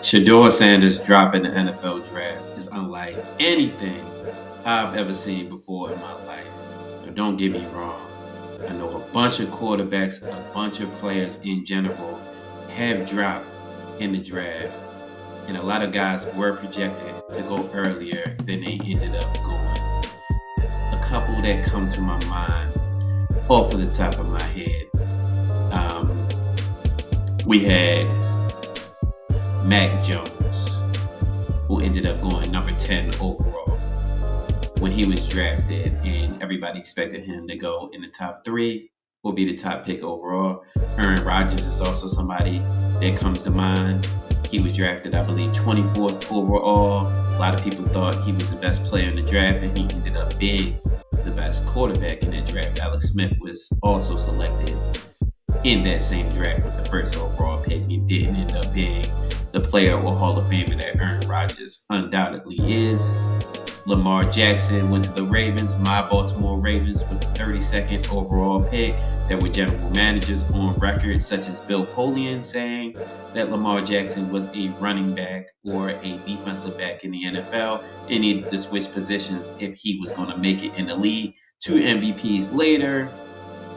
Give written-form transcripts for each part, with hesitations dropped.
Shedeur Sanders dropping the NFL draft is unlike anything I've ever seen before in my life. Now, don't get me wrong. I know a bunch of quarterbacks, a bunch of players in general have dropped in the draft, and a lot of guys were projected to go earlier than they ended up going. A couple that come to my mind off of the top of my head. We had Mac Jones, who ended up going number 10 overall when he was drafted, and everybody expected him to go in the top 3 or be the top pick overall. Aaron Rodgers is also somebody that comes to mind. He was drafted, I believe, 24th overall. A lot of people thought he was the best player in the draft, and he ended up being the best quarterback in that draft. Alex Smith was also selected in that same draft with the first overall pick. He didn't end up being the player or Hall of Famer that Aaron Rodgers undoubtedly is. Lamar Jackson went to the Ravens, my Baltimore Ravens, with the 32nd overall pick. There were general managers on record, such as Bill Polian, saying that Lamar Jackson was a running back or a defensive back in the NFL and needed to switch positions if he was going to make it in the league. 2 MVPs later,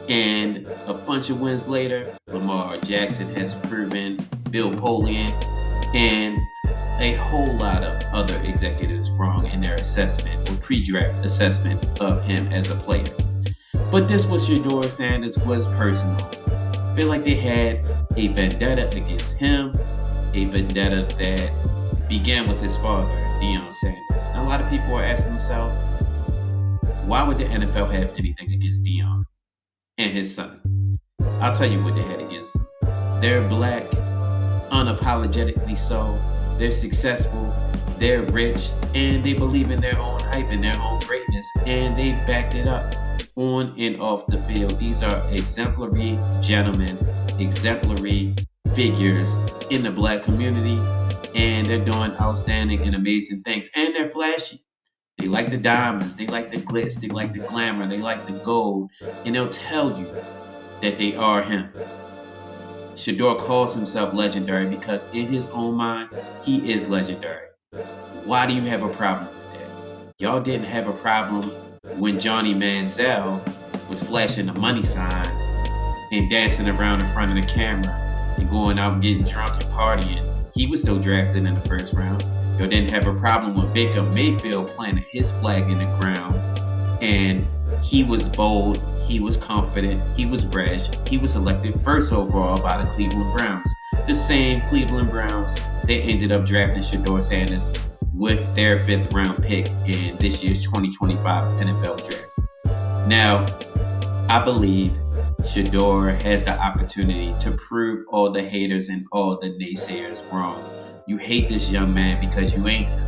and a bunch of wins later, Lamar Jackson has proven Bill Polian and a whole lot of other executives wrong in their assessment or pre-draft assessment of him as a player. But this was Shedeur Sanders was personal. I feel like they had a vendetta against him, a vendetta that began with his father, Deion Sanders. Now, a lot of people are asking themselves, why would the NFL have anything against Deion and his son? I'll tell you what they had against them. They're black, unapologetically so. They're successful, they're rich, and they believe in their own hype and their own greatness, and they backed it up on and off the field. These are exemplary gentlemen, exemplary figures in the black community, and they're doing outstanding and amazing things, and they're flashy. They like the diamonds, they like the glitz, they like the glamour, they like the gold, and they'll tell you that they are him. Shedeur calls himself legendary because in his own mind, he is legendary. Why do you have a problem with that? Y'all didn't have a problem when Johnny Manziel was flashing the money sign and dancing around in front of the camera and going out and getting drunk and partying. He was still drafted in the first round. Y'all didn't have a problem when Baker Mayfield planted his flag in the ground and he was bold, he was confident, he was brash, he was selected first overall by the Cleveland Browns. The same Cleveland Browns, they ended up drafting Shedeur Sanders with their 5th round pick in this year's 2025 NFL draft. Now, I believe Shedeur has the opportunity to prove all the haters and all the naysayers wrong. You hate this young man because you ain't him.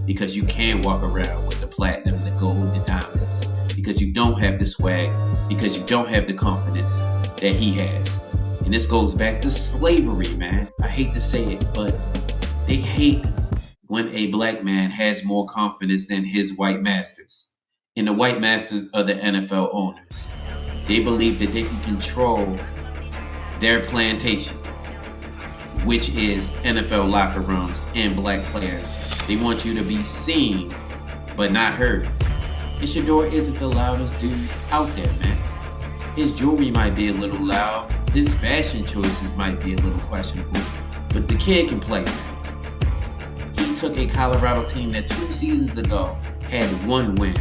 Because you can't walk around with the platinum, the gold, the diamonds. Because you don't have the swag. Because you don't have the confidence that he has. And this goes back to slavery, man. I hate to say it, but they hate when a black man has more confidence than his white masters. And the white masters are the NFL owners. They believe that they can control their plantation, which is NFL locker rooms and black players. They want you to be seen, but not heard. And Shedeur isn't the loudest dude out there, man. His jewelry might be a little loud. His fashion choices might be a little questionable. But the kid can play, man. He took a Colorado team that 2 seasons ago had 1 win.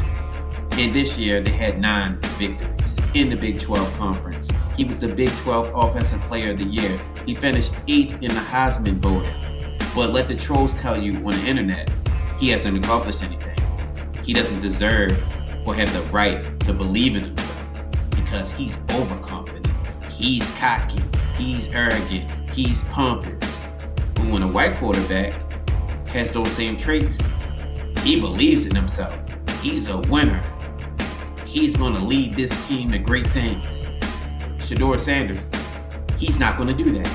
And this year, they had 9 victories in the Big 12 Conference. He was the Big 12 Offensive Player of the Year. He finished 8th in the Heisman voting. But let the trolls tell you on the internet, he hasn't accomplished anything. He doesn't deserve or have the right to believe in himself because he's overconfident. He's cocky. He's arrogant. He's pompous. But when a white quarterback has those same traits, he believes in himself. He's a winner. He's going to lead this team to great things. Shedeur Sanders, he's not going to do that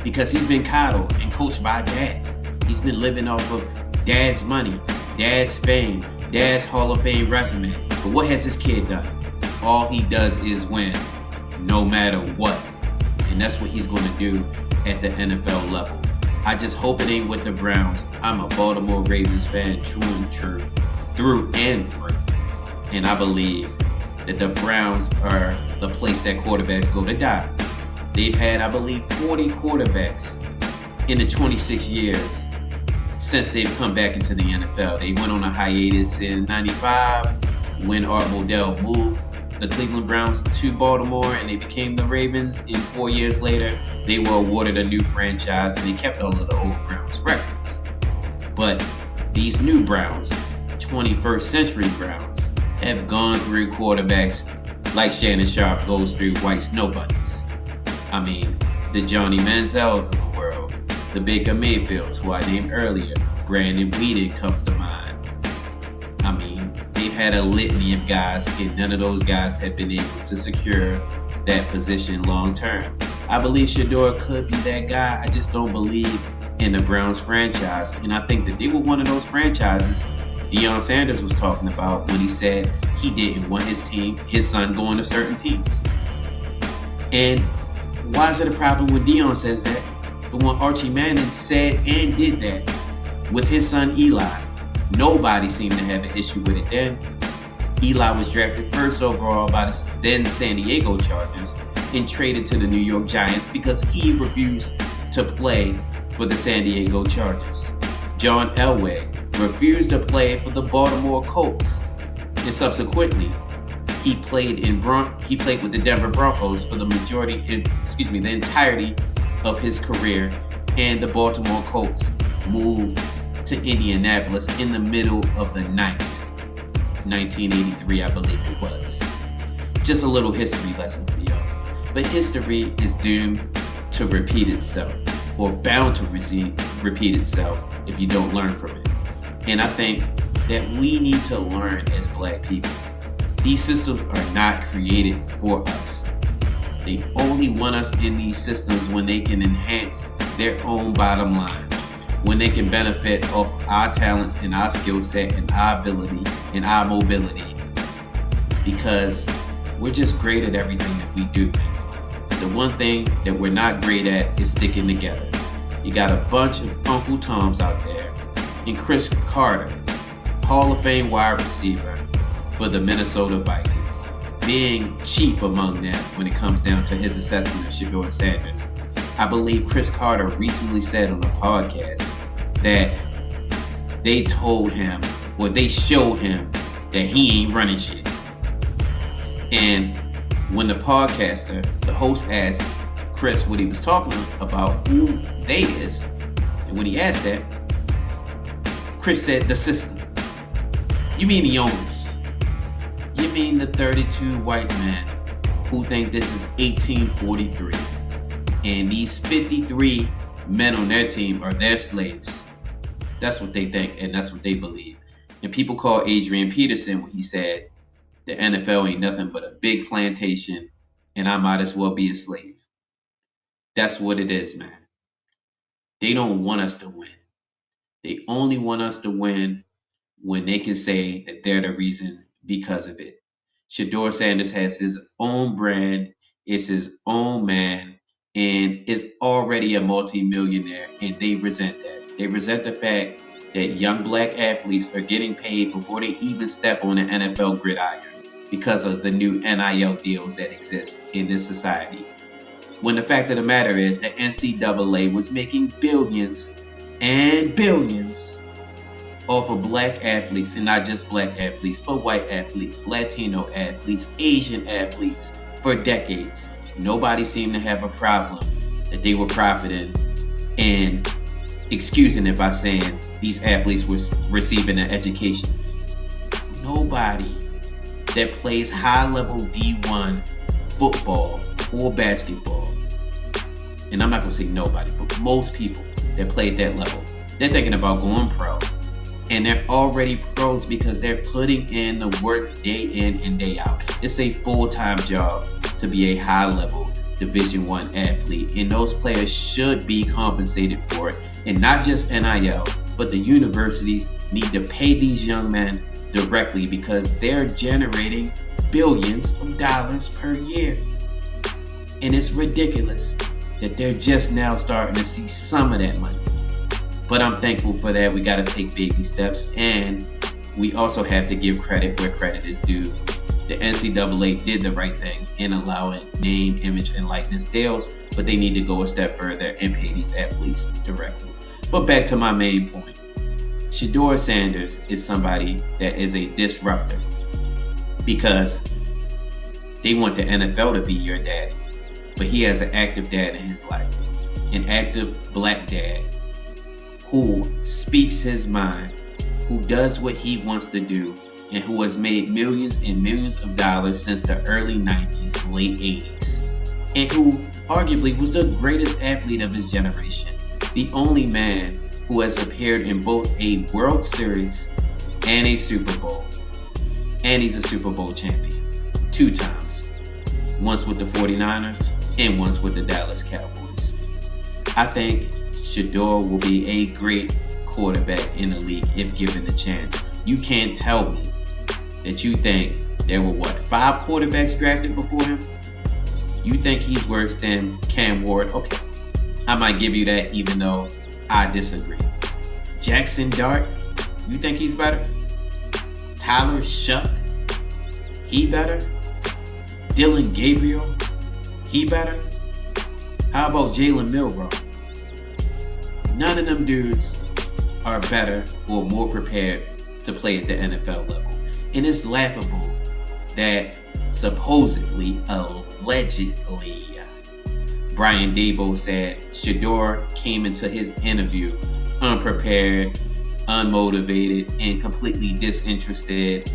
because he's been coddled and coached by dad. He's been living off of dad's money, dad's fame, dad's Hall of Fame resume. But what has this kid done? All he does is win, no matter what. And that's what he's going to do at the NFL level. I just hope it ain't with the Browns. I'm a Baltimore Ravens fan, true and true, through and through. And I believe that the Browns are the place that quarterbacks go to die. They've had, I believe, 40 quarterbacks in the 26 years since they've come back into the NFL. They went on a hiatus in 95 when Art Modell moved the Cleveland Browns to Baltimore and they became the Ravens. And 4 years later, they were awarded a new franchise and they kept all of the old Browns records. But these new Browns, 21st century Browns, have gone through quarterbacks like Shannon Sharp goes through white snow bunnies. I mean, the Johnny Manziels of the world, the Baker Mayfields, who I named earlier, Brandon Weeden comes to mind. I mean, they've had a litany of guys, and none of those guys have been able to secure that position long term. I believe Shedeur could be that guy. I just don't believe in the Browns franchise. And I think that they were one of those franchises Shedeur Sanders was talking about when he said he didn't want his son going to certain teams. And why is it a problem when Shedeur says that? But when Archie Manning said and did that with his son Eli, nobody seemed to have an issue with it then. Eli was drafted first overall by the then San Diego Chargers and traded to the New York Giants because he refused to play for the San Diego Chargers. John Elway refused to play for the Baltimore Colts, and subsequently he played with the Denver Broncos for the entirety of his career, and the Baltimore Colts moved to Indianapolis in the middle of the night, 1983, I believe it was. Just a little history lesson for y'all. But history is doomed to repeat itself, or bound to repeat itself if you don't learn from it. And I think that we need to learn as Black people. These systems are not created for us. They only want us in these systems when they can enhance their own bottom line, when they can benefit off our talents and our skill set and our ability and our mobility, because we're just great at everything that we do. The one thing that we're not great at is sticking together. You got a bunch of Uncle Toms out there, and Cris Carter, Hall of Fame wide receiver for the Minnesota Vikings, being chief among them when it comes down to his assessment of Shedeur Sanders. I believe Cris Carter recently said on a podcast that they told him, or they showed him, that he ain't running shit. And when the host asked Cris what he was talking about, who they is, and when he asked that, Cris said, the system. You mean the owners? You mean the 32 white men who think this is 1843? And these 53 men on their team are their slaves. That's what they think, and that's what they believe. And people call Adrian Peterson when he said, the NFL ain't nothing but a big plantation, and I might as well be a slave. That's what it is, man. They don't want us to win. They only want us to win when they can say that they're the reason because of it. Shedeur Sanders has his own brand, is his own man, and is already a multi-millionaire, and they resent that. They resent the fact that young Black athletes are getting paid before they even step on the NFL gridiron because of the new NIL deals that exist in this society. When the fact of the matter is that NCAA was making billions and billions off of Black athletes, and not just Black athletes, but white athletes, Latino athletes, Asian athletes for decades. Nobody seemed to have a problem that they were profiting and excusing it by saying these athletes were receiving an education. Nobody that plays high-level D1 football or basketball, and I'm not going to say nobody, but most people that play at that level, they're thinking about going pro. And they're already pros because they're putting in the work day in and day out. It's a full-time job to be a high-level Division I athlete, and those players should be compensated for it. And not just NIL, but the universities need to pay these young men directly because they're generating billions of dollars per year. And it's ridiculous that they're just now starting to see some of that money. But I'm thankful for that. We got to take baby steps. And we also have to give credit where credit is due. The NCAA did the right thing in allowing name, image, and likeness deals, but they need to go a step further and pay these athletes directly. But back to my main point. Shedeur Sanders is somebody that is a disruptor because they want the NFL to be your daddy, but he has an active dad in his life, an active black dad who speaks his mind, who does what he wants to do, and who has made millions and millions of dollars since the early 90s, late 80s, and who arguably was the greatest athlete of his generation, the only man who has appeared in both a World Series and a Super Bowl, and he's a Super Bowl champion 2 times, once with the 49ers and once with the Dallas Cowboys. I think Shedeur will be a great quarterback in the league if given the chance. You can't tell me that you think there were 5 quarterbacks drafted before him? You think he's worse than Cam Ward? Okay, I might give you that even though I disagree. Jackson Dart, you think he's better? Tyler Shuck, he better? Dylan Gabriel, he better? How about Jalen Milroe? None of them dudes are better or more prepared to play at the NFL level. And it's laughable that supposedly, allegedly, Brian Daboll said Shedeur came into his interview unprepared, unmotivated, and completely disinterested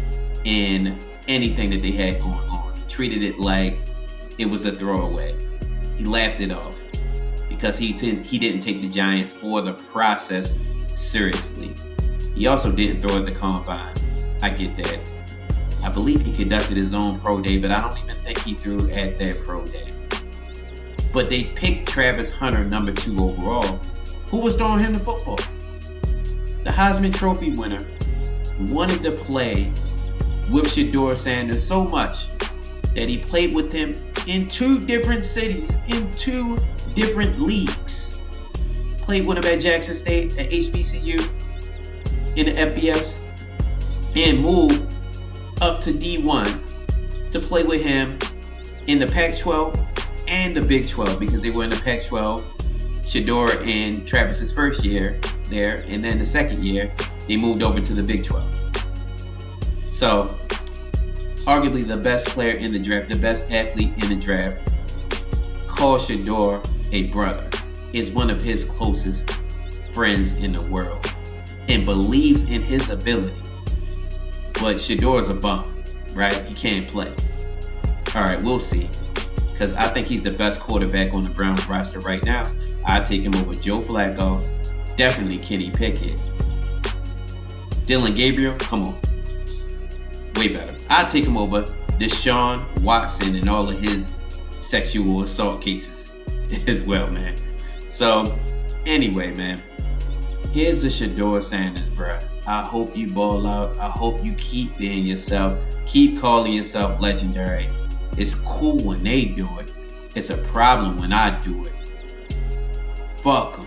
in anything that they had going on. He treated it like it was a throwaway. He laughed it off because he didn't take the Giants or the process seriously. He also didn't throw at the combine. I get that. I believe he conducted his own pro day, but I don't even think he threw at that pro day. But they picked Travis Hunter number 2 overall. Who was throwing him the football? The Heisman Trophy winner wanted to play with Shedeur Sanders so much that he played with him in 2 different cities, in 2 different leagues. Played with him at Jackson State, at HBCU, in the FBS, and moved up to D1 to play with him in the Pac-12 and the Big 12 because they were in the Pac-12. Shedeur in Travis's first year there, and then the second year they moved over to the Big 12. So, arguably the best player in the draft, the best athlete in the draft, calls Shedeur a brother, is one of his closest friends in the world, and believes in his ability. But Shedeur's a bum, right? He can't play. All right, we'll see. Because I think he's the best quarterback on the Browns roster right now. I'd take him over Joe Flacco. Definitely Kenny Pickett. Dylan Gabriel, come on. Way better. I'd take him over Deshaun Watson and all of his sexual assault cases as well, man. So, anyway, man. Here's the Shedeur Sanders, bruh. I hope you ball out. I hope you keep being yourself. Keep calling yourself legendary. It's cool when they do it. It's a problem when I do it. Fuck 'em.